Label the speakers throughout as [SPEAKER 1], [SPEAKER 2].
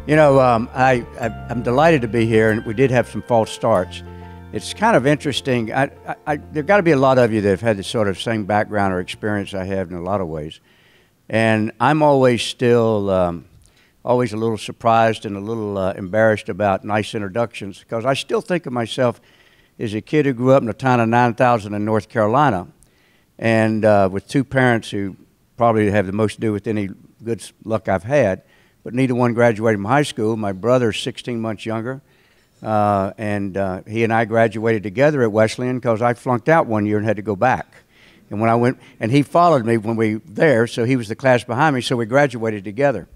[SPEAKER 1] I'm delighted to be here, and we did have some false starts. It's kind of interesting. There got to be a lot of you that have had the sort of same background or experience I have in a lot of ways. And I'm always still, always a little surprised and a little embarrassed about nice introductions, because I still think of myself as a kid who grew up in a town of 9,000 in North Carolina, and with two parents who probably have the most to do with any good luck I've had, but neither one graduated from high school. My brother's 16 months younger, and he and I graduated together at Wesleyan because I flunked out one year and had to go back. And when I went, and he followed me when we were there, so he was the class behind me, so we graduated together.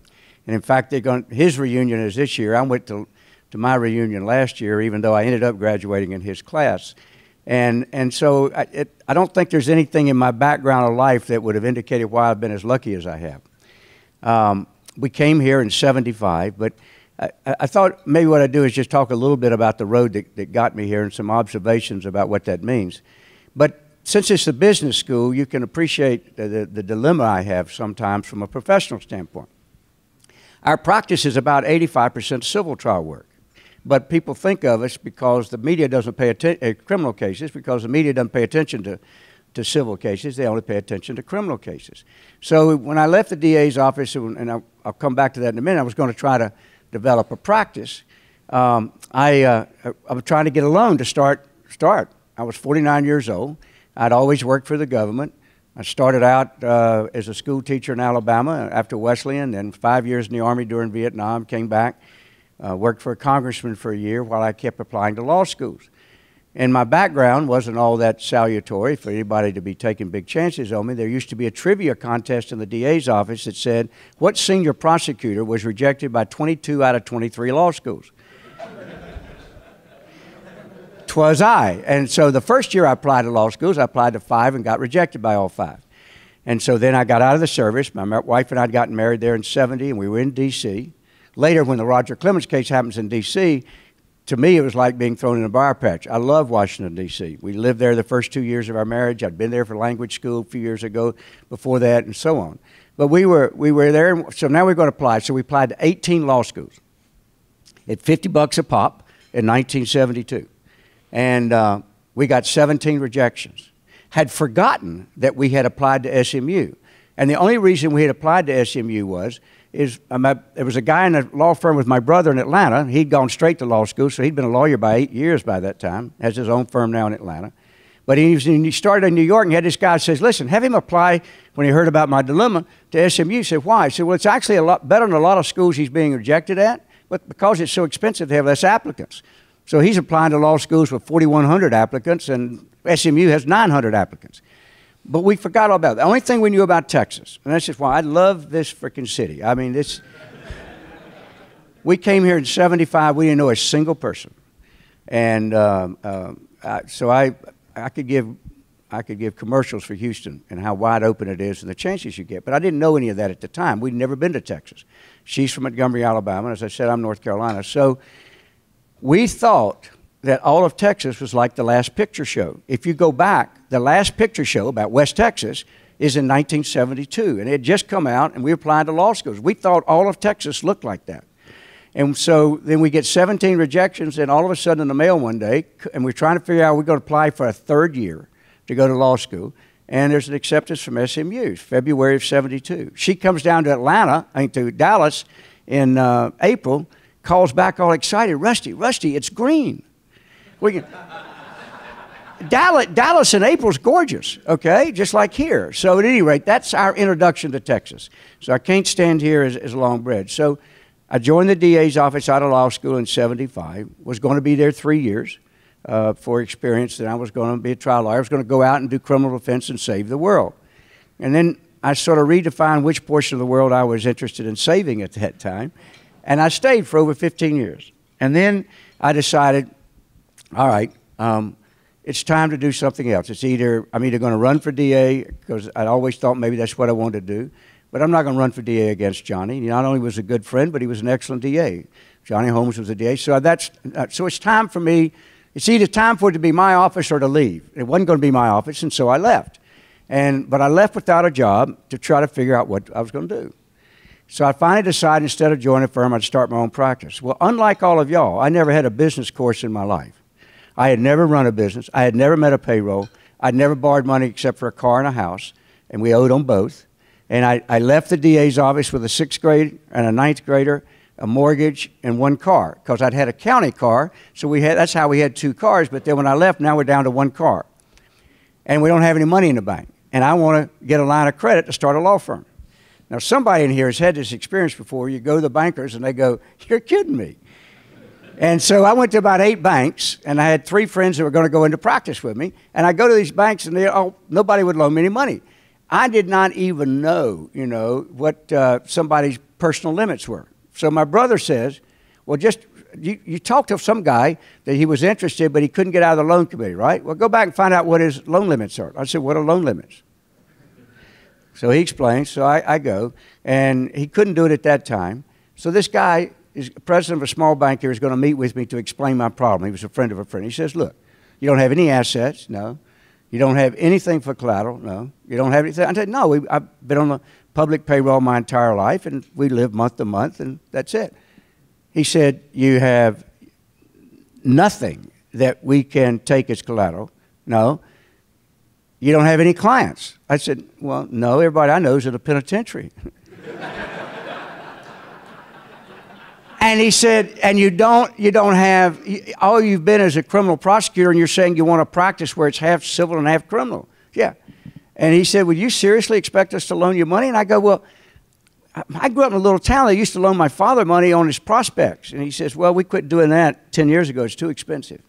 [SPEAKER 1] And in fact, his reunion is this year. I went to my reunion last year, even though I ended up graduating in his class. And so I don't think there's anything in my background of life that would have indicated why I've been as lucky as I have. We came here in '75, but I thought maybe what I'd do is just talk a little bit about the road that got me here and some observations about what that means. But since it's a business school, you can appreciate the dilemma I have sometimes from a professional standpoint. Our practice is about 85% civil trial work. But people think of us because the media doesn't pay attention, criminal cases, because the media doesn't pay attention to civil cases. They only pay attention to criminal cases. So when I left the DA's office, and I'll come back to that in a minute, I was going to try to develop a practice. I was trying to get a loan to start. I was 49 years old. I'd always worked for the government. I started out as a school teacher in Alabama after Wesleyan, then 5 years in the Army during Vietnam, came back. Worked for a congressman for a year while I kept applying to law schools. And my background wasn't all that salutary for anybody to be taking big chances on me. There used to be a trivia contest in the DA's office that said, what senior prosecutor was rejected by 22 out of 23 law schools? 'Twas I. And so the first year I applied to law schools, I applied to 5 and got rejected by all 5. And so then I got out of the service. My wife and I had gotten married there in '70, and we were in D.C. Later, when the Roger Clemens case happens in D.C., to me, it was like being thrown in a briar patch. I love Washington, D.C. We lived there the first 2 years of our marriage. I'd been there for language school a few years ago before that, and so on. But we were there, so now we're going to apply. So we applied to 18 law schools at $50 a pop in 1972. And we got 17 rejections. Had forgotten that we had applied to SMU. And the only reason we had applied to SMU there was a guy in a law firm with my brother in Atlanta. He'd gone straight to law school, so he'd been a lawyer by 8 years by that time, has his own firm now in Atlanta. But he started in New York, and he had this guy who says, listen, have him apply, when he heard about my dilemma, to SMU. He said, why? He said, well, it's actually a lot better than a lot of schools he's being rejected at, but because it's so expensive, they have less applicants. So he's applying to law schools with 4,100 applicants, and SMU has 900 applicants. But we forgot all about it. The only thing we knew about Texas, and that's just why I love this freaking city. I mean, we came here in '75. We didn't know a single person, and so I could give commercials for Houston and how wide open it is and the chances you get. But I didn't know any of that at the time. We'd never been to Texas. She's from Montgomery, Alabama. And as I said, I'm North Carolina. So we thought that all of Texas was like the Last Picture Show. If you go back, the Last Picture Show about West Texas is in 1972, and it had just come out, and we applied to law schools. We thought all of Texas looked like that. And so then we get 17 rejections, and all of a sudden in the mail one day, and we're trying to figure out we're going to apply for a 3rd year to go to law school, and there's an acceptance from SMU, February of '72. She comes down to to Dallas in April, calls back all excited, Rusty, it's green. Dallas in April's gorgeous, okay, just like here. So at any rate, that's our introduction to Texas. So I can't stand here as long bred. So I joined the DA's office out of law school in '75, was going to be there 3 years for experience. Then I was going to be a trial lawyer. I was going to go out and do criminal defense and save the world. And then I sort of redefined which portion of the world I was interested in saving at that time. And I stayed for over 15 years. And then I decided, all right, it's time to do something else. I'm either going to run for DA, because I always thought maybe that's what I wanted to do, but I'm not going to run for DA against Johnny. He not only was a good friend, but he was an excellent DA. Johnny Holmes was a DA. So so it's time for me. It's either time for it to be my office or to leave. It wasn't going to be my office, and so I left. But I left without a job to try to figure out what I was going to do. So I finally decided instead of joining a firm, I'd start my own practice. Well, unlike all of y'all, I never had a business course in my life. I had never run a business. I had never met a payroll. I'd never borrowed money except for a car and a house, and we owed on both. And I left the DA's office with a 6th grade and a 9th grader, a mortgage, and 1 car, because I'd had a county car, so that's how we had 2 cars. But then when I left, now we're down to 1 car. And we don't have any money in the bank. And I want to get a line of credit to start a law firm. Now, somebody in here has had this experience before. You go to the bankers, and they go, "You're kidding me." And so I went to about 8 banks, and I had 3 friends that were going to go into practice with me. And I go to these banks, and nobody would loan me any money. I did not even know, what somebody's personal limits were. So my brother says, well, you talked to some guy that he was interested, but he couldn't get out of the loan committee, right? Well, go back and find out what his loan limits are. I said, what are loan limits? So he explains, so I go, and he couldn't do it at that time. So this guy is president of a small bank here, is going to meet with me to explain my problem. He was a friend of a friend. He says, look, you don't have any assets? No. You don't have anything for collateral? No. You don't have anything? I said, no, I've been on the public payroll my entire life, and we live month to month, and that's it. He said, you have nothing that we can take as collateral? No. You don't have any clients? I said, well, no, everybody I know is at a penitentiary. And he said, and you don't have, all you've been is a criminal prosecutor, and you're saying you want to practice where it's half civil and half criminal. Yeah. And he said, would you seriously expect us to loan you money? And I go, well, I grew up in a little town. They used to loan my father money on his prospects. And he says, well, we quit doing that 10 years ago. It's too expensive.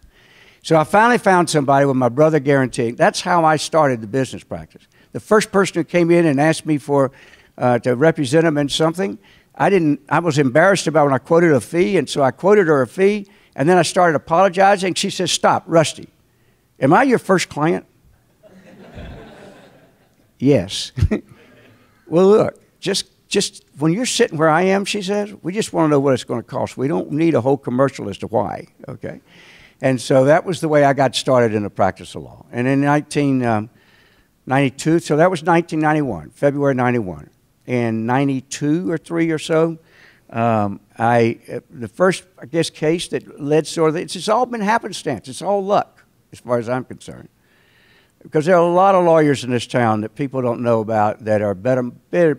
[SPEAKER 1] So I finally found somebody with my brother guaranteeing. That's how I started the business practice. The first person who came in and asked me to represent him in something, I was embarrassed about when I quoted a fee, and so I quoted her a fee, and then I started apologizing. She says, stop, Rusty, am I your first client? Yes. Well, look, just when you're sitting where I am, she says, we just want to know what it's going to cost. We don't need a whole commercial as to why, okay? And so that was the way I got started in the practice of law. And in 1992, so that was 1991, February 91. In 92 or 3 or so, the first, I guess, case that led sort of, it's all been happenstance. It's all luck, as far as I'm concerned. Because there are a lot of lawyers in this town that people don't know about that are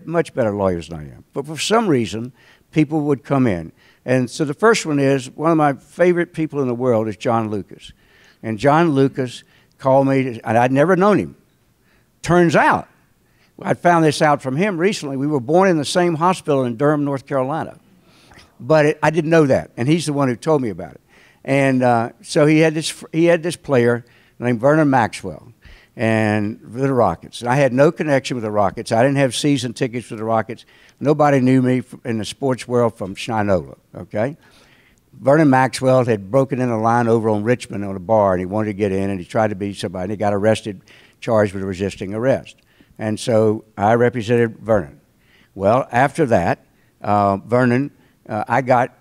[SPEAKER 1] much better lawyers than I am. But for some reason, people would come in. And so the first one is, one of my favorite people in the world is John Lucas. And John Lucas called me, and I'd never known him. Turns out, I found this out from him recently. We were born in the same hospital in Durham, North Carolina. But I didn't know that, and he's the one who told me about it. And so he had this player named Vernon Maxwell, and the Rockets. And I had no connection with the Rockets. I didn't have season tickets for the Rockets. Nobody knew me in the sports world from Shinola, okay? Vernon Maxwell had broken in a line over on Richmond on a bar, and he wanted to get in, and he tried to be somebody. He got arrested, charged with resisting arrest. And so I represented Vernon. Well, after that, Vernon, I got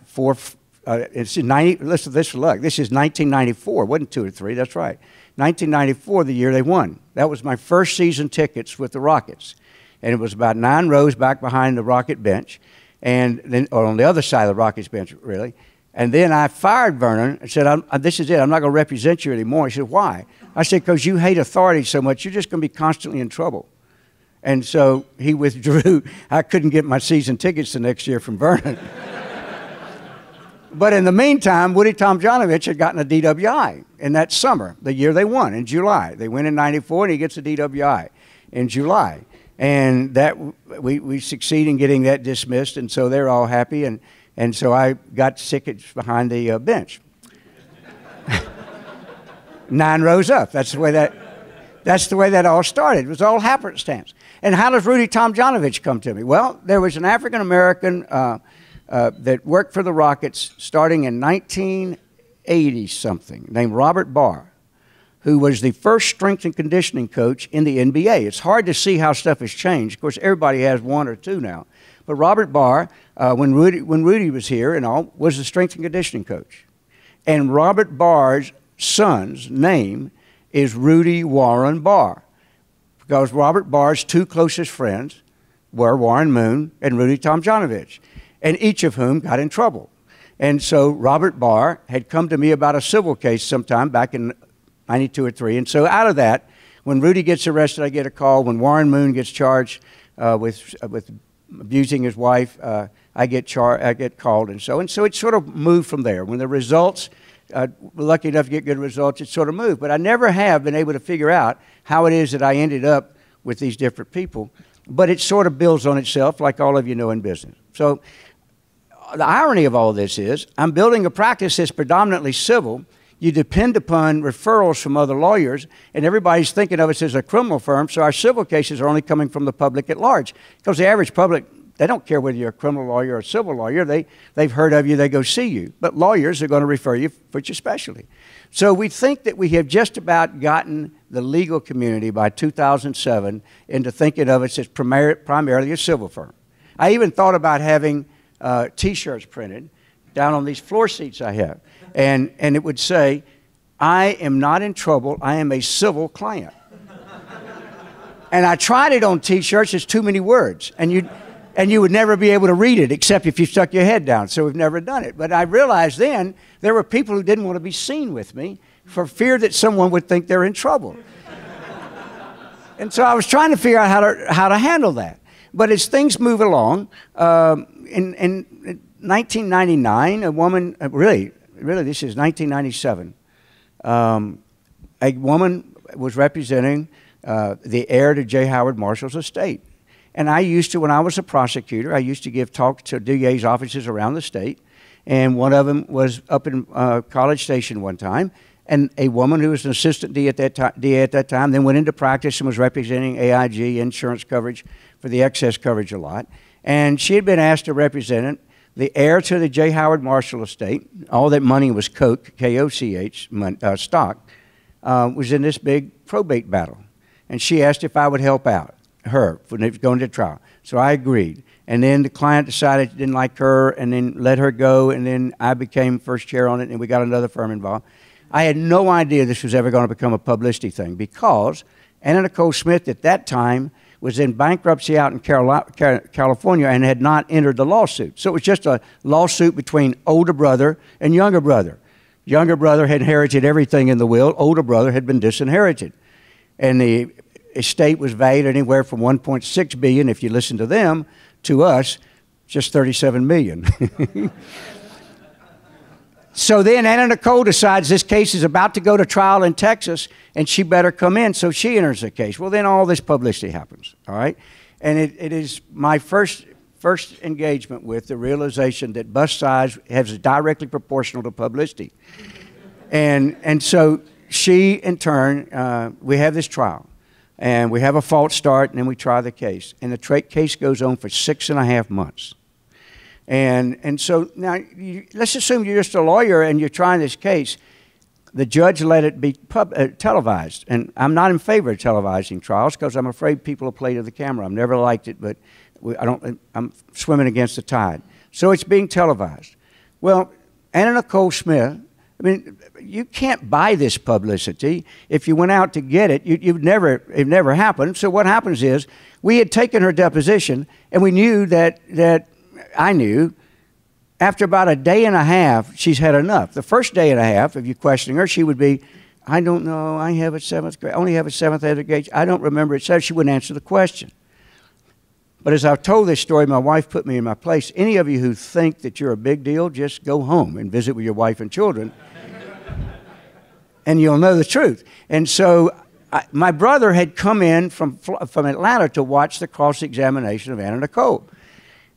[SPEAKER 1] it's 90, listen to this for luck. This is 1994. It wasn't 2 or 3, that's right. 1994, the year they won. That was my first season tickets with the Rockets. And it was about 9 rows back behind the Rocket bench, and then, or on the other side of the Rockets bench, really. And then I fired Vernon and said, this is it. I'm not going to represent you anymore. He said, why? I said, because you hate authority so much, you're just going to be constantly in trouble. And so he withdrew. I couldn't get my season tickets the next year from Vernon. But in the meantime, Woody Tomjanovich had gotten a DWI in that summer, the year they won, in July. They win in 94, and he gets a DWI in July. And that we succeed in getting that dismissed, and so they're all happy. And so I got tickets behind the bench. 9 rows up. That's the way that all started. It was all happenstance. And how does Rudy Tomjanovich come to me? Well, there was an African-American that worked for the Rockets starting in 1980-something named Robert Bauer, who was the first strength and conditioning coach in the NBA. It's hard to see how stuff has changed. Of course, everybody has 1 or 2 now. But Robert Bauer, when Rudy was here and all, was the strength and conditioning coach. And Robert Bauer's son's name is Rudy Warren Bauer, because Robert Bauer's 2 closest friends were Warren Moon and Rudy Tomjanovich, and each of whom got in trouble. And so Robert Barr had come to me about a civil case sometime back in 92 or 3. And so out of that, when Rudy gets arrested, I get a call. When Warren Moon gets charged with abusing his wife, I get called. And so it sort of moved from there. When the results, we're lucky enough to get good results, it sort of moved. But I never have been able to figure out how it is that I ended up with these different people. But it sort of builds on itself, like all of you know in business. So the irony of all this is I'm building a practice that's predominantly civil. You depend upon referrals from other lawyers, and everybody's thinking of us as a criminal firm, so our civil cases are only coming from the public at large. Because the average public, they don't care whether you're a criminal lawyer or a civil lawyer. They've heard of you, they go see you. But lawyers are going to refer you for your specialty. So we think that we have just about gotten the legal community by 2007 into thinking of us as primarily a civil firm. I even thought about having T-shirts printed down on these floor seats I have. And it would say, I am not in trouble, I am a civil client. And I tried it on T-shirts, it's too many words. And you would never be able to read it except if you stuck your head down, so we've never done it. But I realized then there were people who didn't want to be seen with me for fear that someone would think they're in trouble. And so I was trying to figure out how to handle that. But as things move along, in 1999, a woman, really this is 1997, a woman was representing the heir to J. Howard Marshall's estate. And I used to, when I was a prosecutor, I used to give talks to DA's offices around the state. And one of them was up in College Station one time. And a woman who was an assistant DA at that time then went into practice and was representing AIG insurance coverage for the excess coverage a lot. And she had been asked to represent the heir to the J. Howard Marshall estate. All that money was K-O-C-H, stock, was in this big probate battle. And she asked if I would help out her when it was going to trial. So I agreed. And then the client decided he didn't like her and then let her go. And then I became first chair on it and we got another firm involved. I had no idea this was ever going to become a publicity thing because Anna Nicole Smith at that time was in bankruptcy out in California and had not entered the lawsuit. So it was just a lawsuit between older brother and younger brother. Younger brother had inherited everything in the will. Older brother had been disinherited. And the estate was valued anywhere from $1.6 billion, if you listen to them, to us, just $37 million. So then Anna Nicole decides this case is about to go to trial in Texas and she better come in, so she enters the case. Well, then all this publicity happens, all right? And it is my first engagement with the realization that bust size is directly proportional to publicity. And so she, in turn, we have this trial. And we have a false start, and then we try the case. And the case goes on for 6.5 months. And so now, let's assume you're just a lawyer and you're trying this case. The judge let it be televised. And I'm not in favor of televising trials because I'm afraid people will play to the camera. I've never liked it, but I'm swimming against the tide. So it's being televised. Well, Anna Nicole Smith, I mean, you can't buy this publicity. If you went out to get it, it never happened. So what happens is we had taken her deposition, and we knew I knew after about a day and a half, she's had enough. The first day and a half, if you're questioning her, she would be, I don't know, I have a seventh grade, I only have a seventh grade, I don't remember it, so she wouldn't answer the question. But as I've told this story, my wife put me in my place. Any of you who think that you're a big deal, just go home and visit with your wife and children, and you'll know the truth. And so my brother had come in from Atlanta to watch the cross-examination of Anna Nicole.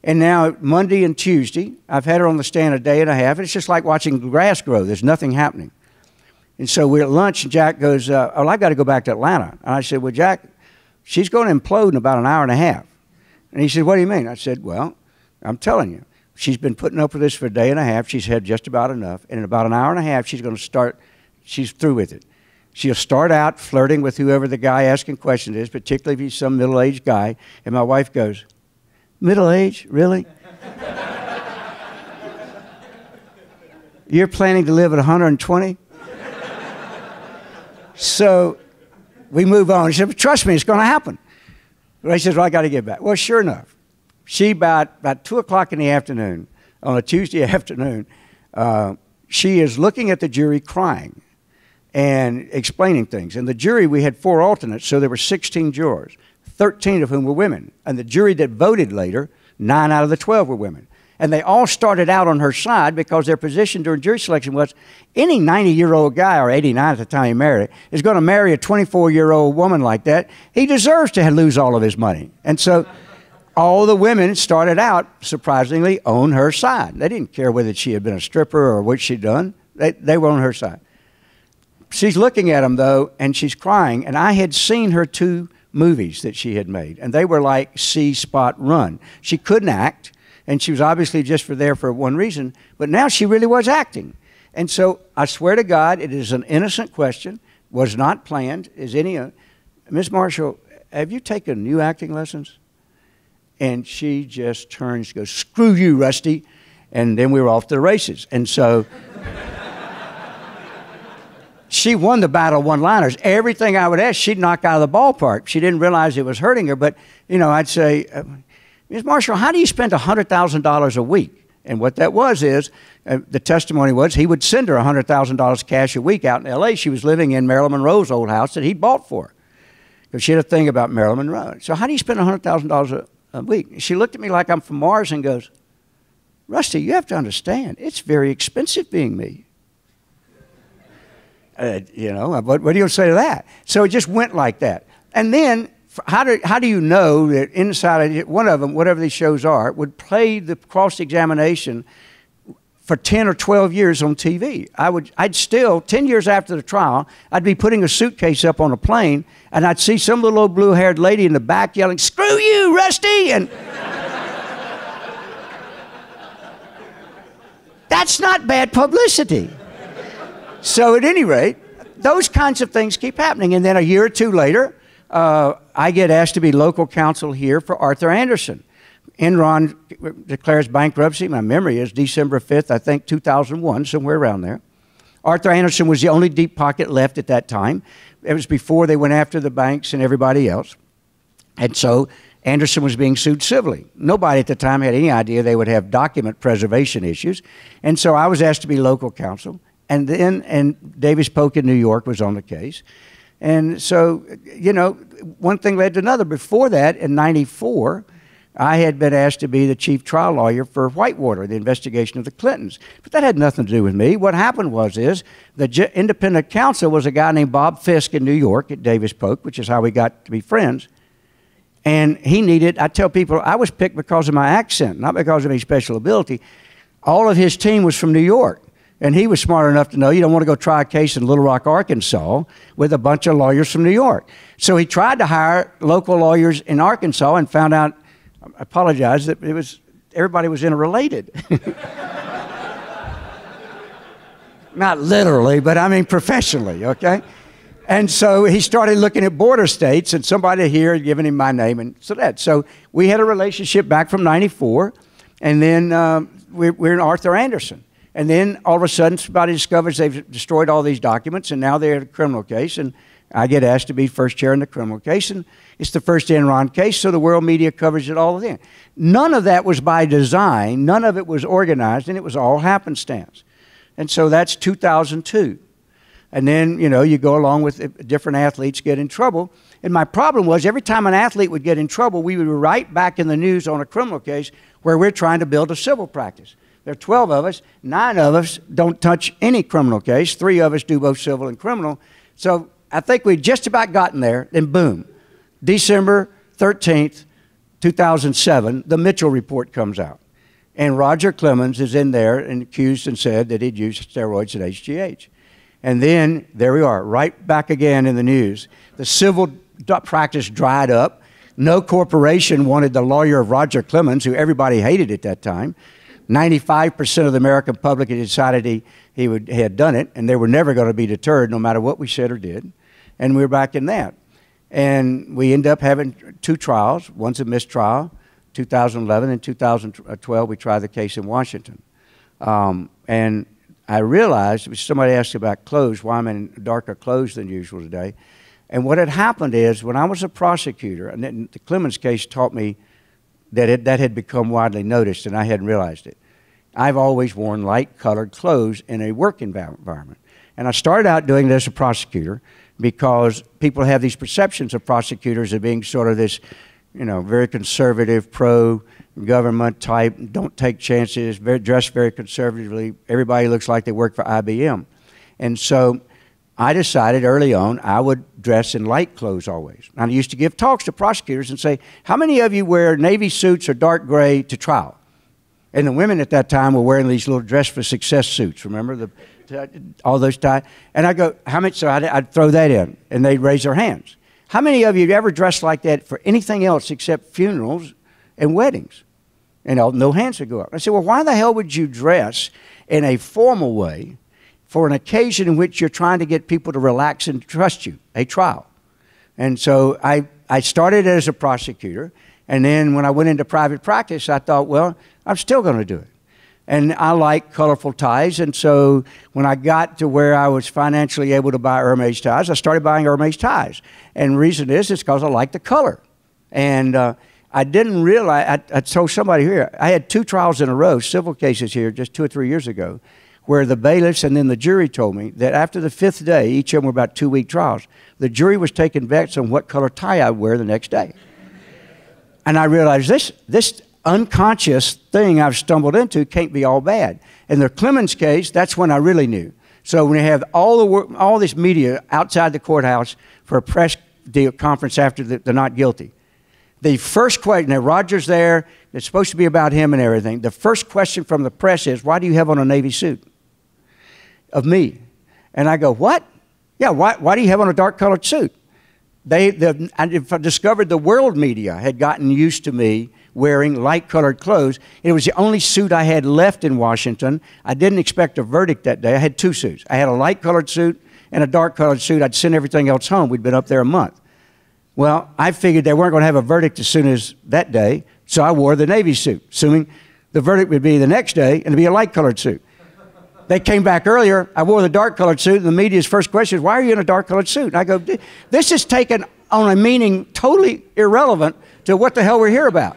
[SPEAKER 1] And now Monday and Tuesday, I've had her on the stand a day and a half, and it's just like watching grass grow. There's nothing happening. And so we're at lunch, and Jack goes, oh, I've got to go back to Atlanta. And I said, well, Jack, she's going to implode in about an hour and a half. And he said, what do you mean? I said, well, I'm telling you, she's been putting up with this for a day and a half. She's had just about enough. And in about an hour and a half, she's through with it. She'll start out flirting with whoever the guy asking questions is, particularly if he's some middle-aged guy. And my wife goes, middle age, really? You're planning to live at 120? So we move on. She said, trust me, it's going to happen. Ray says, well, I got to get back. Well, sure enough, she about 2 o'clock in the afternoon, on a Tuesday afternoon, she is looking at the jury crying and explaining things. And the jury, we had 4 alternates, so there were 16 jurors, 13 of whom were women. And the jury that voted later, 9 out of the 12 were women. And they all started out on her side because their position during jury selection was any 90-year-old guy, or 89 at the time he married, is going to marry a 24-year-old woman like that. He deserves to lose all of his money. And so all the women started out, surprisingly, on her side. They didn't care whether she had been a stripper or what she'd done. They were on her side. She's looking at them, though, and she's crying. And I had seen her 2 movies that she had made, and they were like See Spot Run. She couldn't act. And she was obviously just there for one reason, but now she really was acting. And so I swear to God, it is an innocent question, was not planned. Miss Marshall, have you taken new acting lessons? And she just turns, goes, screw you, Rusty. And then we were off to the races. And so she won the battle of one-liners. Everything I would ask, she'd knock out of the ballpark. She didn't realize it was hurting her, but, I'd say, Ms. Marshall, how do you spend $100,000 a week? And what that was is, the testimony was, he would send her $100,000 cash a week out in L.A. She was living in Marilyn Monroe's old house that he bought for her, because she had a thing about Marilyn Monroe. So how do you spend $100,000 a week? She looked at me like I'm from Mars and goes, Rusty, you have to understand, it's very expensive being me. What do you say to that? So it just went like that. And then, how do you know that inside of one of them, whatever these shows are, would play the cross-examination for 10 or 12 years on TV? I'd still, 10 years after the trial, I'd be putting a suitcase up on a plane, and I'd see some little old blue-haired lady in the back yelling, screw you, Rusty! And that's not bad publicity. So at any rate, those kinds of things keep happening. And then a year or 2 later, I get asked to be local counsel here for Arthur Andersen. Enron declares bankruptcy. My memory is December 5th, I think, 2001, somewhere around there. Arthur Andersen was the only deep pocket left at that time. It was before they went after the banks and everybody else. And so Andersen was being sued civilly. Nobody at the time had any idea they would have document preservation issues. And so I was asked to be local counsel. And Davis Polk in New York was on the case. And so, one thing led to another. Before that, in '94, I had been asked to be the chief trial lawyer for Whitewater, the investigation of the Clintons. But that had nothing to do with me. What happened was the independent counsel was a guy named Bob Fisk in New York at Davis Polk, which is how we got to be friends. And I tell people, I was picked because of my accent, not because of any special ability. All of his team was from New York. And he was smart enough to know you don't want to go try a case in Little Rock, Arkansas with a bunch of lawyers from New York. So he tried to hire local lawyers in Arkansas and found out, I apologize, that everybody was interrelated. Not literally, but I mean professionally, okay? And so he started looking at border states, and somebody here had given him my name, and so we had a relationship back from '94, and then we're in Arthur Andersen. And then all of a sudden, somebody discovers they've destroyed all these documents, and now they're in a criminal case, and I get asked to be first chair in the criminal case, and it's the first Enron case, so the world media covers it all in. None of that was by design. None of it was organized, and it was all happenstance. And so that's 2002. And then, you go along with different athletes get in trouble. And my problem was every time an athlete would get in trouble, we would be right back in the news on a criminal case where we're trying to build a civil practice. There are 12 of us. 9 of us don't touch any criminal case. 3 of us do both civil and criminal. So I think we'd just about gotten there. Then boom, December 13th, 2007, the Mitchell report comes out. And Roger Clemens is in there and accused and said that he'd used steroids at HGH. And then there we are, right back again in the news. The civil practice dried up. No corporation wanted the lawyer of Roger Clemens, who everybody hated at that time. 95% of the American public had decided he had done it, and they were never going to be deterred no matter what we said or did. And we were back in that. And we ended up having 2 trials. One's a mistrial, 2011, and 2012 we tried the case in Washington. And I realized, somebody asked about clothes, why I'm in darker clothes than usual today. And what had happened is, when I was a prosecutor, and then the Clemens case taught me that that had become widely noticed, and I hadn't realized it. I've always worn light-colored clothes in a work environment. And I started out doing this as a prosecutor because people have these perceptions of prosecutors as being sort of this, very conservative, pro-government type, don't take chances, dress very conservatively. Everybody looks like they work for IBM. And so I decided early on I would dress in light clothes always. And I used to give talks to prosecutors and say, how many of you wear navy suits or dark gray to trial? And the women at that time were wearing these little dress for success suits, remember? All those ties. And I go, how much? So I'd throw that in, and they'd raise their hands. How many of you have ever dressed like that for anything else except funerals and weddings? And no hands would go up. I said, well, why the hell would you dress in a formal way for an occasion in which you're trying to get people to relax and trust you, a trial? And so I started as a prosecutor, and then when I went into private practice, I thought, well, I'm still going to do it. And I like colorful ties, and so when I got to where I was financially able to buy Hermes ties, I started buying Hermes ties. And the reason is because I like the color. And I didn't realize, I told somebody here, I had 2 trials in a row, civil cases here, just 2 or 3 years ago, where the bailiffs and then the jury told me that after the 5th day, each of them were about 2-week trials, the jury was taking bets on what color tie I'd wear the next day. And I realized this unconscious thing I've stumbled into can't be all bad. In the Clemens case, that's when I really knew. So when you have all this media outside the courthouse for a press conference after the not guilty, the first question, now Roger's there, it's supposed to be about him and everything. The first question from the press is, why do you have on a navy suit? Of me. And I go, what? Yeah, why do you have on a dark colored suit? I discovered the world media had gotten used to me wearing light-colored clothes. It was the only suit I had left in Washington. I didn't expect a verdict that day. I had 2 suits. I had a light-colored suit and a dark-colored suit. I'd sent everything else home. We'd been up there a month. Well, I figured they weren't going to have a verdict as soon as that day, so I wore the navy suit, assuming the verdict would be the next day and it'd be a light-colored suit. They came back earlier. I wore the dark-colored suit, and the media's first question is, why are you in a dark-colored suit? And I go, this is taken on a meaning totally irrelevant to what the hell we're here about.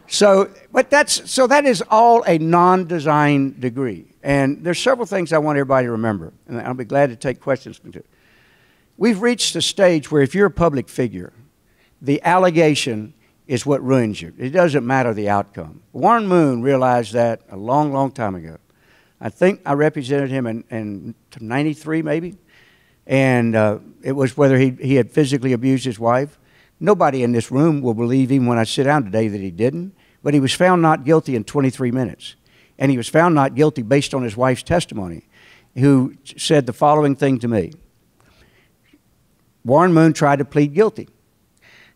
[SPEAKER 1] So that is all a non-design degree. And there's several things I want everybody to remember, and I'll be glad to take questions from you. We've reached a stage where if you're a public figure, the allegation is what ruins you. It doesn't matter the outcome. Warren Moon realized that a long, long time ago. I think I represented him in 93 maybe, and it was whether he had physically abused his wife. Nobody in this room will believe, even when I sit down today, that he didn't, but he was found not guilty in 23 minutes. And he was found not guilty based on his wife's testimony, who said the following thing to me. Warren Moon tried to plead guilty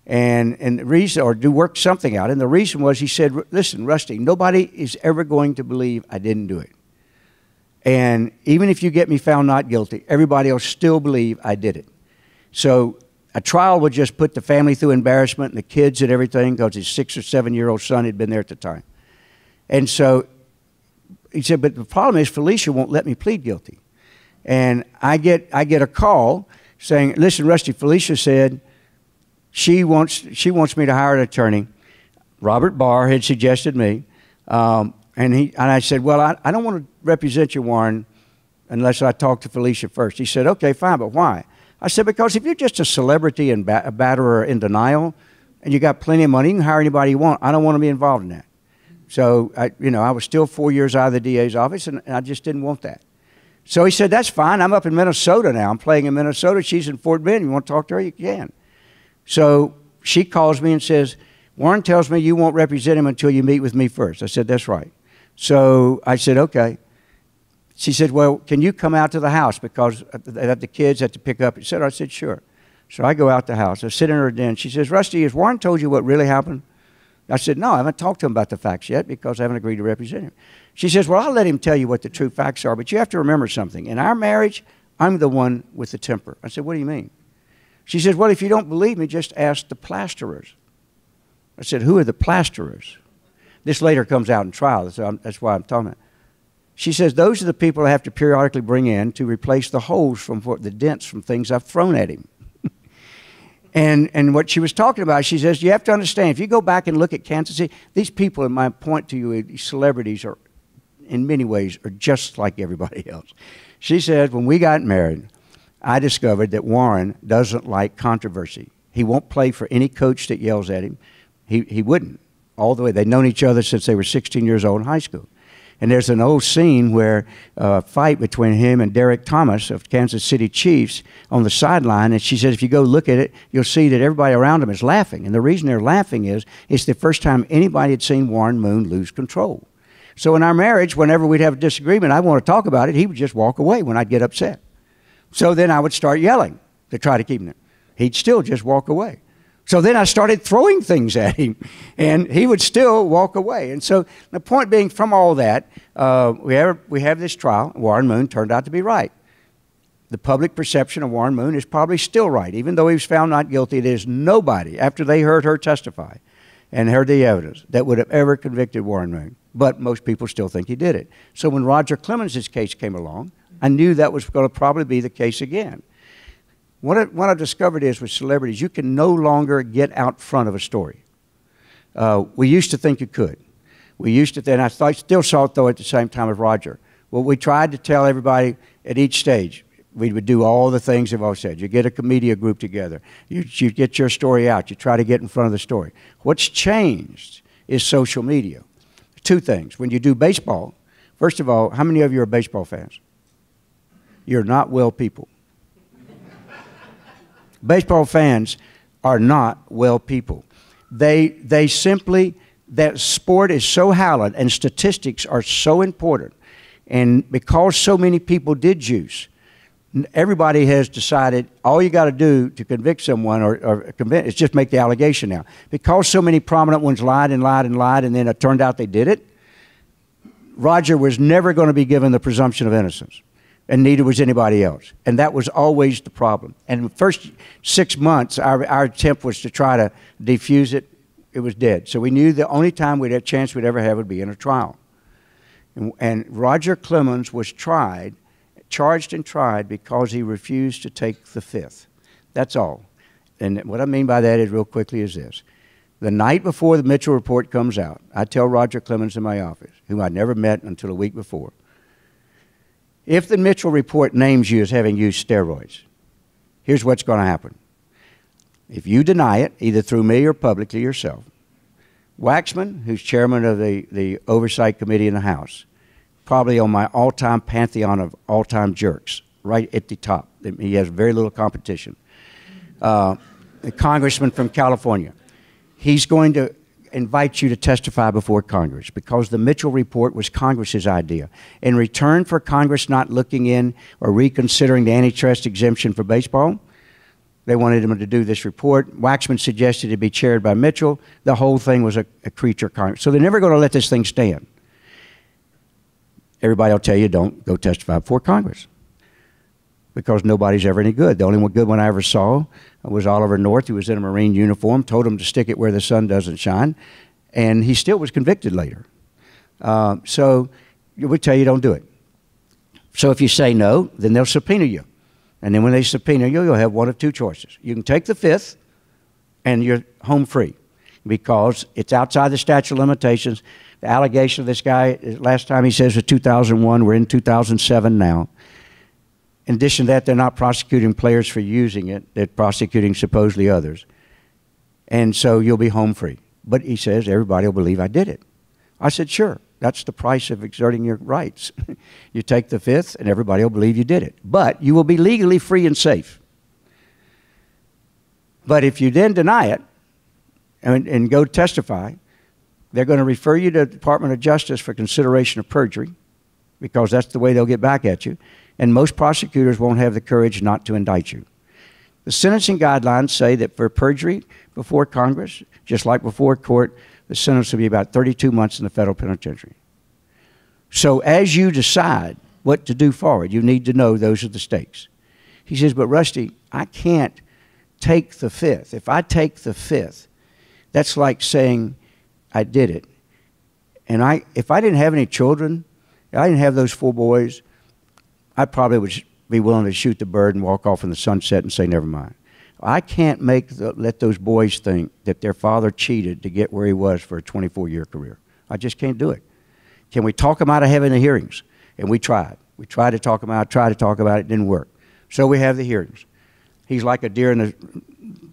[SPEAKER 1] and the reason, or do work something out, and the reason was he said, listen, Rusty, nobody is ever going to believe I didn't do it. And even if you get me found not guilty, everybody will still believe I did it. So a trial would just put the family through embarrassment and the kids and everything, because his 6 or 7-year-old son had been there at the time. And so he said, but the problem is Felicia won't let me plead guilty. And I get a call saying, listen, Rusty, Felicia said she wants me to hire an attorney. Robert Bauer had suggested me. And I said, well, I don't want to represent you, Warren, unless I talk to Felicia first. He said, okay, fine, but why? I said, because if you're just a celebrity and a batterer in denial, and you got plenty of money, you can hire anybody you want. I don't want to be involved in that. So, I was still 4 years out of the DA's office, and I just didn't want that. So he said, that's fine. I'm up in Minnesota now. I'm playing in Minnesota. She's in Fort Bend. You want to talk to her? You can. So she calls me and says, Warren tells me you won't represent him until you meet with me first. I said, that's right. So I said, okay. She said, well, can you come out to the house because the kids have to pick up, etc. I said, sure. So I go out the house. I sit in her den. She says, Rusty, has Warren told you what really happened? I said, no, I haven't talked to him about the facts yet because I haven't agreed to represent him. She says, well, I'll let him tell you what the true facts are, but you have to remember something. In our marriage, I'm the one with the temper. I said, what do you mean? She says, well, if you don't believe me, just ask the plasterers. I said, who are the plasterers? This later comes out in trial, so that's why I'm talking about it. She says, those are the people I have to periodically bring in to replace the holes from the dents from things I've thrown at him. And what she was talking about, she says, you have to understand, if you go back and look at Kansas City, these people, in my point to you, these celebrities are, in many ways, are just like everybody else. She said, when we got married, I discovered that Warren doesn't like controversy. He won't play for any coach that yells at him. He wouldn't, all the way. They'd known each other since they were 16 years old in high school. And there's an old scene where a fight between him and Derek Thomas of Kansas City Chiefs on the sideline. And she said, if you go look at it, you'll see that everybody around him is laughing. And the reason they're laughing is it's the first time anybody had seen Warren Moon lose control. So in our marriage, whenever we'd have a disagreement, I want to talk about it, he would just walk away when I'd get upset. So then I would start yelling to try to keep him there. He'd still just walk away. So then I started throwing things at him, and he would still walk away. And so the point being, from all that, we have this trial. Warren Moon turned out to be right. The public perception of Warren Moon is probably still right. Even though he was found not guilty, there's nobody, after they heard her testify and heard the evidence, that would have ever convicted Warren Moon. But most people still think he did it. So when Roger Clemens' case came along, I knew that was going to probably be the case again. What I discovered is with celebrities, you can no longer get out front of a story. We used to think you could. We used to, and I still saw it, though, at the same time as Roger. Well, we tried to tell everybody at each stage. We would do all the things they've always said. You get a media group together. You get your story out. You try to get in front of the story. What's changed is social media. Two things. When you do baseball, first of all, how many of you are baseball fans? You're not well people. Baseball fans are not well people. They simply, that sport is so hallowed and statistics are so important. And because so many people did juice, everybody has decided all you got to do to convict someone or convince is just make the allegation now. Because so many prominent ones lied and lied and lied and then it turned out they did it, Roger was never going to be given the presumption of innocence. And neither was anybody else. And that was always the problem. And the first 6 months, our attempt was to try to defuse it. It was dead. So we knew the only time we'd have a chance we'd ever have would be in a trial. And Roger Clemens was charged and tried because he refused to take the fifth. That's all. And what I mean by that is, real quickly, is this. The night before the Mitchell report comes out, I tell Roger Clemens in my office, whom I'd never met until a week before, if the Mitchell report names you as having used steroids, here's what's going to happen. If you deny it, either through me or publicly yourself, Waxman, who's chairman of the Oversight Committee in the House, probably on my all-time pantheon of all-time jerks, right at the top. He has very little competition. A congressman from California. He's going to invite you to testify before Congress because the Mitchell report was Congress's idea. In return for Congress not looking in or reconsidering the antitrust exemption for baseball, they wanted him to do this report. Waxman suggested it be chaired by Mitchell. The whole thing was a creature Congress. So they're never going to let this thing stand. Everybody will tell you, don't go testify before Congress because nobody's ever any good. The only good one I ever saw was Oliver North, who was in a Marine uniform, told him to stick it where the sun doesn't shine, and he still was convicted later. So we tell you don't do it. So if you say no, then they'll subpoena you. And then when they subpoena you, you'll have one of two choices. You can take the fifth, and you're home free because it's outside the statute of limitations. The allegation of this guy, last time he says was 2001. We're in 2007 now. In addition to that, they're not prosecuting players for using it. They're prosecuting supposedly others. And so you'll be home free. But he says, everybody will believe I did it. I said, sure. That's the price of exerting your rights. You take the fifth, and everybody will believe you did it. But you will be legally free and safe. But if you then deny it and go testify, they're going to refer you to the Department of Justice for consideration of perjury because that's the way they'll get back at you. And most prosecutors won't have the courage not to indict you. The sentencing guidelines say that for perjury before Congress, just like before court, the sentence will be about 32 months in the federal penitentiary. So as you decide what to do forward, you need to know those are the stakes. He says, but Rusty, I can't take the fifth. If I take the fifth, that's like saying I did it. And if I didn't have any children If I didn't have those 4 boys, I probably would be willing to shoot the bird and walk off in the sunset and say, never mind. I can't let those boys think that their father cheated to get where he was for a 24-year career. I just can't do it. Can we talk him out of having the hearings? And we tried. We tried to talk him out, tried to talk about it, didn't work. So we have the hearings. He's like a deer in the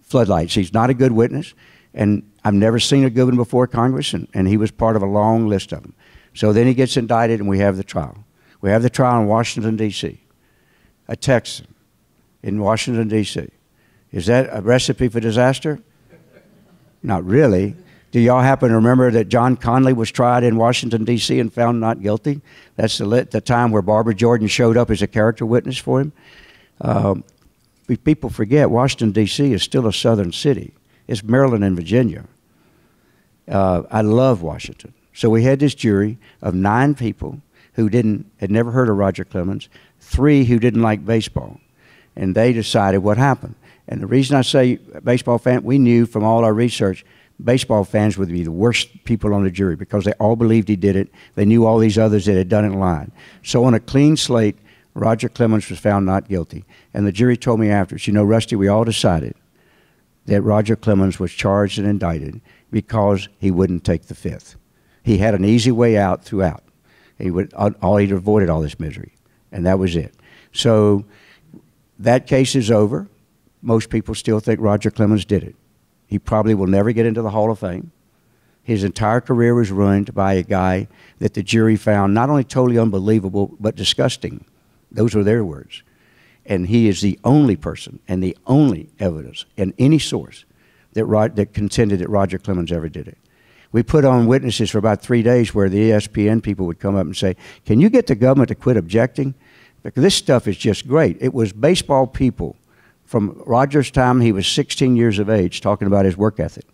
[SPEAKER 1] floodlights. He's not a good witness, and I've never seen a good one before Congress, and he was part of a long list of them. So then he gets indicted, and we have the trial. We have the trial in Washington, D.C., a Texan in Washington, D.C. Is that a recipe for disaster? Not really. Do y'all happen to remember that John Conley was tried in Washington, D.C. and found not guilty? That's the time where Barbara Jordan showed up as a character witness for him. People forget Washington, D.C. is still a southern city. It's Maryland and Virginia. I love Washington. So we had this jury of 9 people who had never heard of Roger Clemens, 3 who didn't like baseball, and they decided what happened. And the reason I say baseball fan, we knew from all our research, baseball fans would be the worst people on the jury because they all believed he did it. They knew all these others that had done it in line. So on a clean slate, Roger Clemens was found not guilty. And the jury told me afterwards, you know, Rusty, we all decided that Roger Clemens was charged and indicted because he wouldn't take the fifth. He had an easy way out throughout. He'd avoided all this misery, and that was it. So that case is over. Most people still think Roger Clemens did it. He probably will never get into the Hall of Fame. His entire career was ruined by a guy that the jury found not only totally unbelievable, but disgusting. Those were their words. And he is the only person and the only evidence in any source that contended that Roger Clemens ever did it. We put on witnesses for about 3 days where the ESPN people would come up and say, can you get the government to quit objecting? Because this stuff is just great. It was baseball people from Roger's time, he was 16 years of age, talking about his work ethic.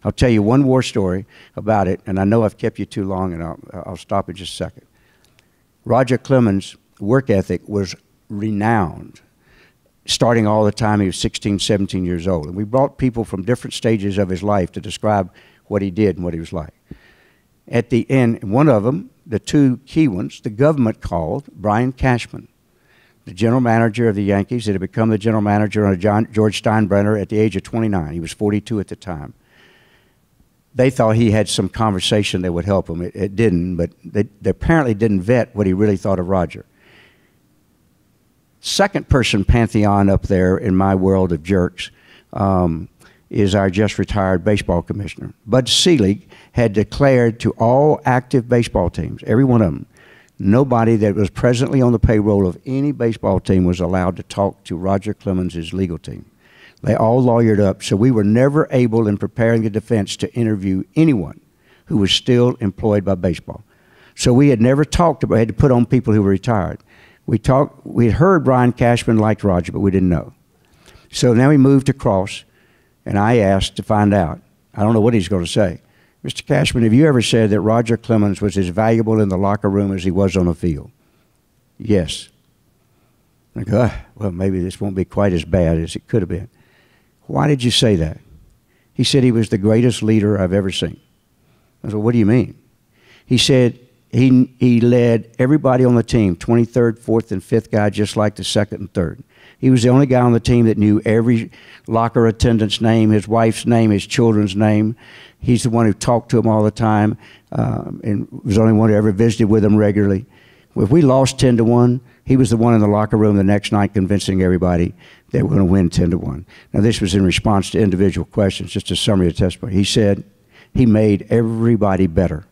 [SPEAKER 1] I'll tell you one war story about it, and I know I've kept you too long, and I'll stop in just a second. Roger Clemens' work ethic was renowned, starting all the time he was 16, 17 years old. And we brought people from different stages of his life to describe what he did and what he was like. At the end, one of them, the 2 key ones, the government called Brian Cashman, the general manager of the Yankees that had become the general manager under George Steinbrenner at the age of 29. He was 42 at the time. They thought he had some conversation that would help him. It didn't, but they apparently didn't vet what he really thought of Roger. Second person pantheon up there in my world of jerks is our just retired baseball commissioner. Bud Selig had declared to all active baseball teams, every one of them, nobody that was presently on the payroll of any baseball team was allowed to talk to Roger Clemens' legal team. They all lawyered up, so we were never able in preparing the defense to interview anyone who was still employed by baseball. So we had never talked about, had to put on people who were retired. We had heard Brian Cashman liked Roger, but we didn't know. So now we moved across, and I asked to find out. I don't know what he's going to say. Mr. Cashman, have you ever said that Roger Clemens was as valuable in the locker room as he was on the field? Yes. I go, well, maybe this won't be quite as bad as it could have been. Why did you say that? He said he was the greatest leader I've ever seen. I said, what do you mean? He said he led everybody on the team, 23rd, 4th, and 5th guy, just like the 2nd and 3rd. He was the only guy on the team that knew every locker attendant's name, his wife's name, his children's name. He's the one who talked to them all the time and was the only one who ever visited with them regularly. If we lost 10-1, he was the one in the locker room the next night convincing everybody they were going to win 10-1. Now, this was in response to individual questions, just a summary of testimony. He said he made everybody better.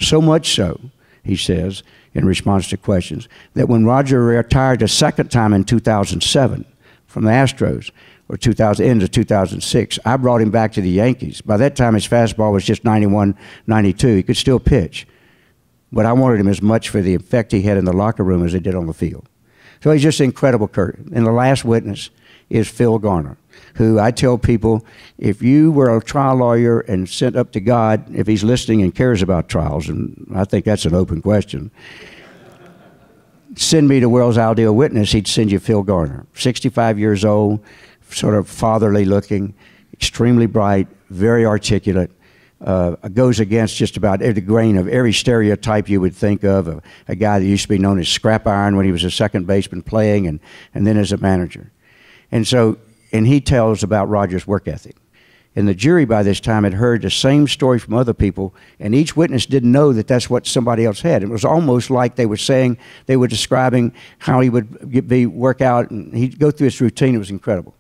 [SPEAKER 1] So much so, he says, in response to questions, that when Roger retired a second time in 2007 from the Astros, or end of 2006, I brought him back to the Yankees. By that time, his fastball was just 91, 92. He could still pitch. But I wanted him as much for the effect he had in the locker room as he did on the field. So he's just incredible, Kurt. And the last witness is Phil Garner, who I tell people, if you were a trial lawyer and sent up to God, if he's listening and cares about trials, and I think that's an open question, send me the world's ideal witness, he'd send you Phil Garner. 65 years old, sort of fatherly looking, extremely bright, very articulate. goes against just about every grain of every stereotype you would think of a guy that used to be known as Scrap Iron when he was a second baseman playing and then as a manager. And he tells about Roger's work ethic. And the jury by this time had heard the same story from other people, and each witness didn't know that that's what somebody else had. It was almost like they were saying, they were describing how he would work out, and he'd go through his routine. It was incredible.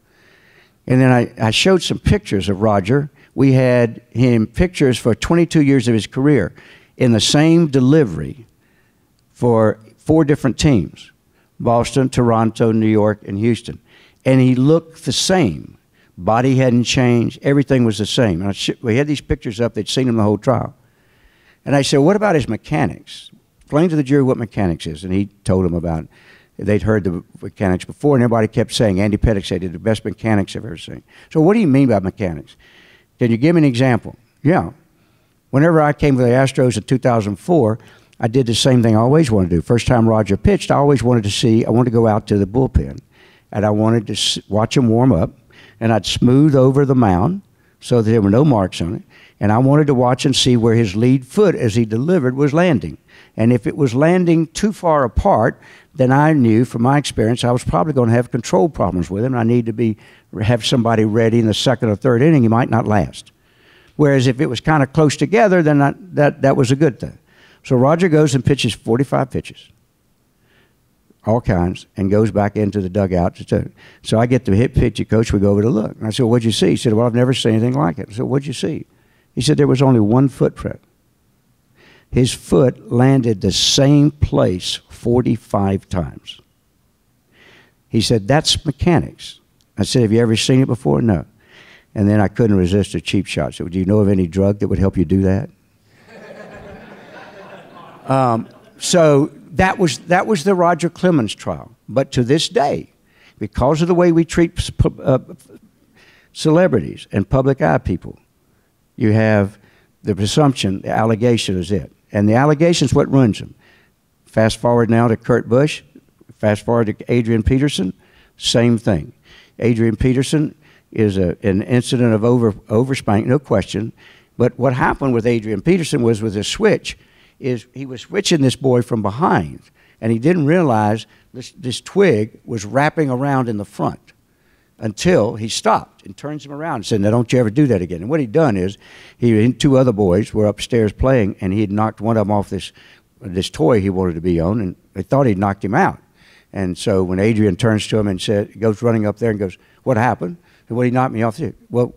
[SPEAKER 1] And then I showed some pictures of Roger. We had him pictures for 22 years of his career in the same delivery for 4 different teams, Boston, Toronto, New York, and Houston. And he looked the same. Body hadn't changed. Everything was the same. And we had these pictures up. They'd seen him the whole trial. And I said, what about his mechanics? Explain to the jury what mechanics is. And he told them about it. They'd heard the mechanics before, and everybody kept saying, Andy Pettick said, they're the best mechanics I've ever seen. So what do you mean by mechanics? Can you give me an example? Yeah. Whenever I came to the Astros in 2004, I did the same thing I always wanted to do. First time Roger pitched, I always wanted to go out to the bullpen, and I wanted to watch him warm up. And I'd smooth over the mound so that there were no marks on it. And I wanted to watch and see where his lead foot, as he delivered, was landing. And if it was landing too far apart, then I knew from my experience I was probably going to have control problems with him. I need to have somebody ready in the second or third inning. He might not last. Whereas if it was kind of close together, then that was a good thing. So Roger goes and pitches 45 pitches. All kinds, and goes back into the dugout. So I get the hit pitcher coach, we go over to look. And I said, what'd you see? He said, well, I've never seen anything like it. I said, what'd you see? He said, there was only one footprint. His foot landed the same place 45 times. He said, that's mechanics. I said, have you ever seen it before? No. And then I couldn't resist a cheap shot. I said, do you know of any drug that would help you do that? So that was the Roger Clemens trial. But to this day, because of the way we treat celebrities and public eye people, you have the presumption, the allegation is it. And the allegation is what ruins them. Fast forward now to Kurt Busch. Fast forward to Adrian Peterson. Same thing. Adrian Peterson is an incident of overspanking, no question. But what happened with Adrian Peterson was with his switch, is he was switching this boy from behind, and he didn't realize this twig was wrapping around in the front until he stopped and turns him around and said, now don't you ever do that again. And what he'd done is, he and 2 other boys were upstairs playing, and he had knocked one of them off this toy he wanted to be on, and they thought he'd knocked him out. And so when Adrian turns to him and goes running up there and goes, what happened? And what, he knocked me off the, well,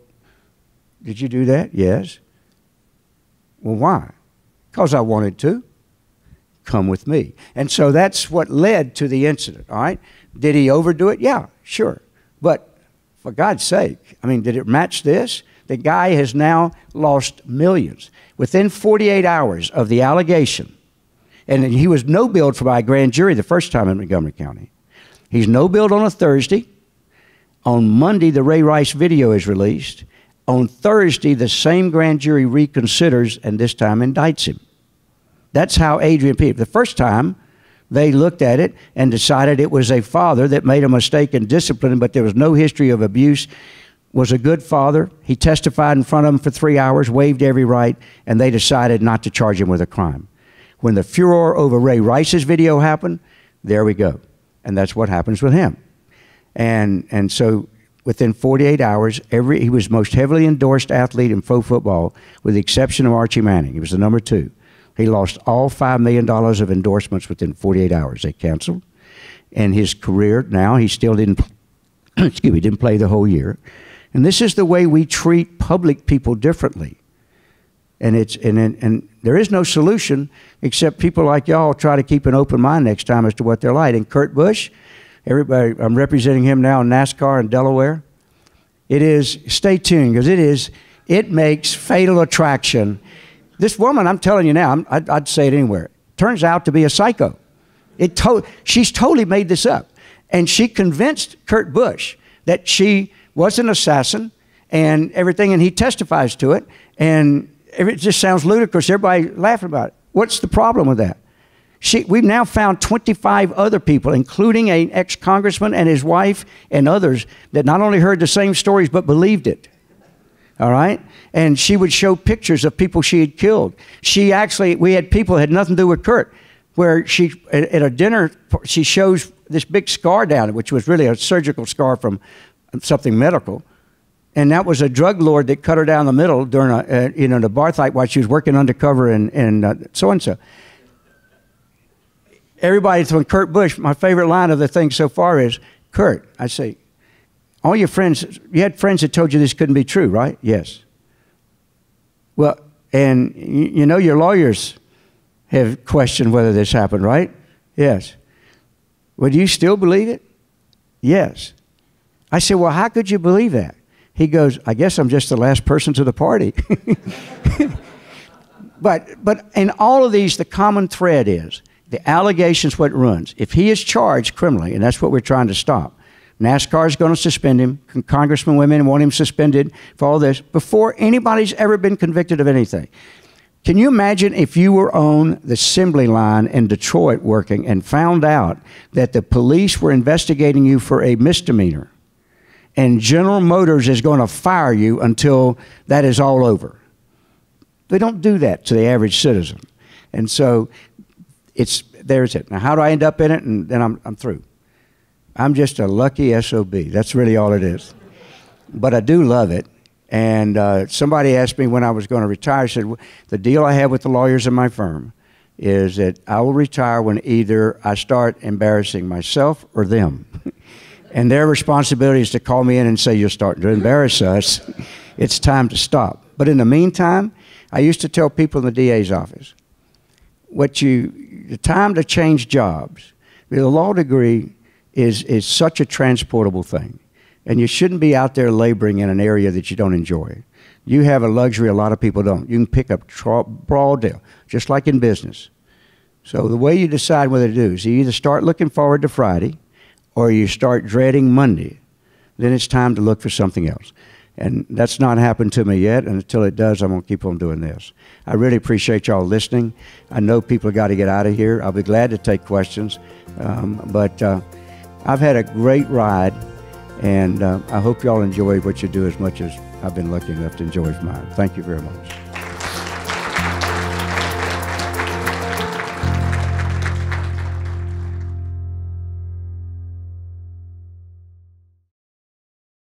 [SPEAKER 1] did you do that? Yes. Well, why? Because I wanted to. Come with me. And so that's what led to the incident, all right? Did he overdo it? Yeah, sure. But for God's sake, I mean, did it match this? The guy has now lost millions. Within 48 hours of the allegation, and he was no-billed by a grand jury the first time in Montgomery County. He's no-billed on a Thursday. On Monday, the Ray Rice video is released. On Thursday, the same grand jury reconsiders and this time indicts him. That's how Adrian Peterson, the first time they looked at it and decided it was a father that made a mistake in disciplining, but there was no history of abuse, was a good father. He testified in front of them for 3 hours, waived every right, and they decided not to charge him with a crime. When the furor over Ray Rice's video happened, there we go. And that's what happens with him. And so within 48 hours, he was the most heavily endorsed athlete in pro football, with the exception of Archie Manning. He was the number 2. He lost all $5 million of endorsements within 48 hours. They canceled. And his career now, he still didn't, didn't play the whole year. And this is the way we treat public people differently. And there is no solution except people like y'all try to keep an open mind next time as to what they're like. And Kurt Busch, everybody, I'm representing him now in NASCAR in Delaware. Stay tuned, because it makes Fatal Attraction. This woman, I'm telling you now, I'd say it anywhere, turns out to be a psycho. She's totally made this up. And she convinced Kurt Busch that she was an assassin and everything, and he testifies to it. And it just sounds ludicrous. Everybody laughing about it. What's the problem with that? We've now found 25 other people, including an ex-congressman and his wife and others, that not only heard the same stories but believed it. all right? And she would show pictures of people she had killed. We had people that had nothing to do with Kurt, where at a dinner, she shows this big scar down it, which was really a surgical scar from something medical. And that was a drug lord that cut her down the middle during the bar fight while she was working undercover in so-and-so. Everybody from Kurt Busch, my favorite line of the thing so far is, Kurt, I say, all your friends, you had friends that told you this couldn't be true, right? Yes. Well, and you know your lawyers have questioned whether this happened, right? Yes. Well, do you still believe it? Yes. I said, well, how could you believe that? He goes, I guess I'm just the last person to the party. But in all of these, the common thread is the allegations what runs. If he is charged criminally, and that's what we're trying to stop, NASCAR is going to suspend him. Congressmen, women want him suspended for all this before anybody's ever been convicted of anything. Can you imagine if you were on the assembly line in Detroit working and found out that the police were investigating you for a misdemeanor and General Motors is going to fire you until that is all over? They don't do that to the average citizen. And so there's it. Now, how do I end up in it? And then I'm through. I'm just a lucky SOB. That's really all it is. But I do love it. And somebody asked me when I was going to retire, I said, the deal I have with the lawyers in my firm is that I will retire when either I start embarrassing myself or them. And their responsibility is to call me in and say, you're starting to embarrass us. It's time to stop. But in the meantime, I used to tell people in the DA's office, the time to change jobs, the law degree is such a transportable thing. And you shouldn't be out there laboring in an area that you don't enjoy. You have a luxury a lot of people don't. You can pick up broad deal, just like in business. So the way you decide whether to do is you either start looking forward to Friday or you start dreading Monday. Then it's time to look for something else. And that's not happened to me yet, and until it does, I'm going to keep on doing this. I really appreciate y'all listening. I know people have got to get out of here. I'll be glad to take questions. But I've had a great ride, and I hope y'all enjoy what you do as much as I've been lucky enough to enjoy mine. Thank you very much.